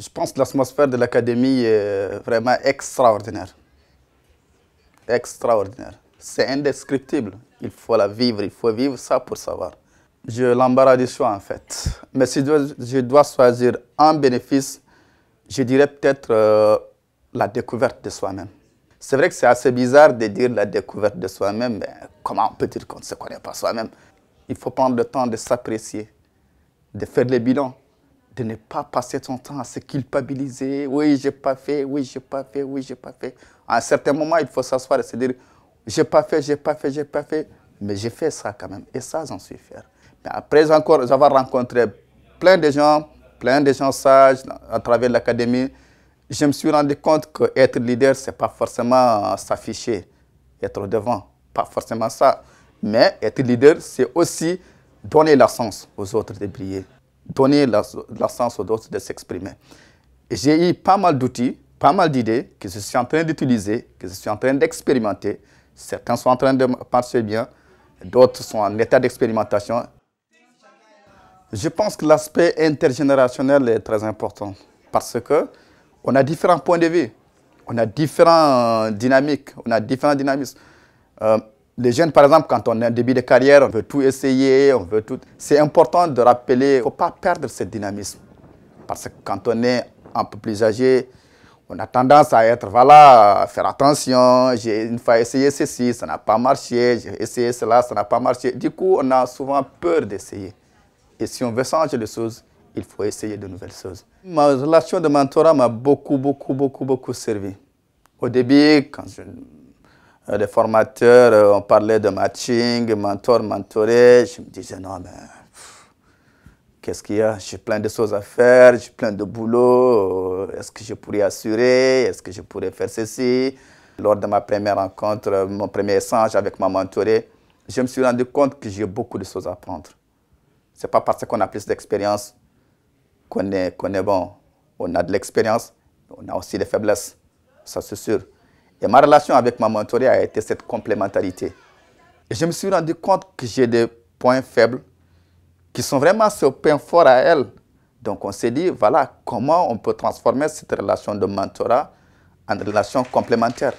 Je pense que l'atmosphère de l'académie est vraiment extraordinaire. Extraordinaire. C'est indescriptible. Il faut la vivre, il faut vivre ça pour savoir. J'ai l'embarras du choix en fait. Mais si je dois choisir un bénéfice, je dirais peut-être la découverte de soi-même. C'est vrai que c'est assez bizarre de dire la découverte de soi-même, mais comment on peut dire qu'on ne se connaît pas soi-même? Il faut prendre le temps de s'apprécier, de faire les bilans, de ne pas passer son temps à se culpabiliser. Oui, j'ai pas fait, oui, j'ai pas fait, oui, j'ai pas fait. À un certain moment, il faut s'asseoir et se dire, j'ai pas fait, j'ai pas fait, j'ai pas fait, mais j'ai fait ça quand même. Et ça, j'en suis fier. Mais après encore avoir rencontré plein de gens sages à travers l'académie, je me suis rendu compte qu'être leader, ce n'est pas forcément s'afficher, être devant, pas forcément ça. Mais être leader, c'est aussi donner la chance aux autres de briller, donner la chance aux autres de s'exprimer. J'ai eu pas mal d'outils, pas mal d'idées que je suis en train d'utiliser, que je suis en train d'expérimenter. Certains sont en train de marcher bien, d'autres sont en état d'expérimentation. Je pense que l'aspect intergénérationnel est très important parce qu'on a différents points de vue, on a différentes dynamiques, on a différents dynamismes. Les jeunes, par exemple, quand on est en début de carrière, on veut tout essayer, on veut tout. C'est important de rappeler, il ne faut pas perdre ce dynamisme. Parce que quand on est un peu plus âgé, on a tendance à être, voilà, à faire attention. J'ai une fois essayé ceci, ça n'a pas marché. J'ai essayé cela, ça n'a pas marché. Du coup, on a souvent peur d'essayer. Et si on veut changer les choses, il faut essayer de nouvelles choses. Ma relation de mentorat m'a beaucoup servi. Au début, quand les formateurs, on parlait de matching, mentor, mentoré, je me disais non, mais qu'est-ce qu'il y a? J'ai plein de choses à faire, j'ai plein de boulot. Est-ce que je pourrais assurer? Est-ce que je pourrais faire ceci? Lors de ma première rencontre, mon premier échange avec ma mentorée, je me suis rendu compte que j'ai beaucoup de choses à apprendre. Ce n'est pas parce qu'on a plus d'expérience qu'on est bon. On a de l'expérience, on a aussi des faiblesses, ça c'est sûr. Et ma relation avec ma mentorée a été cette complémentarité. Et je me suis rendu compte que j'ai des points faibles qui sont vraiment ce point fort à elle. Donc on s'est dit, voilà, comment on peut transformer cette relation de mentorat en relation complémentaire.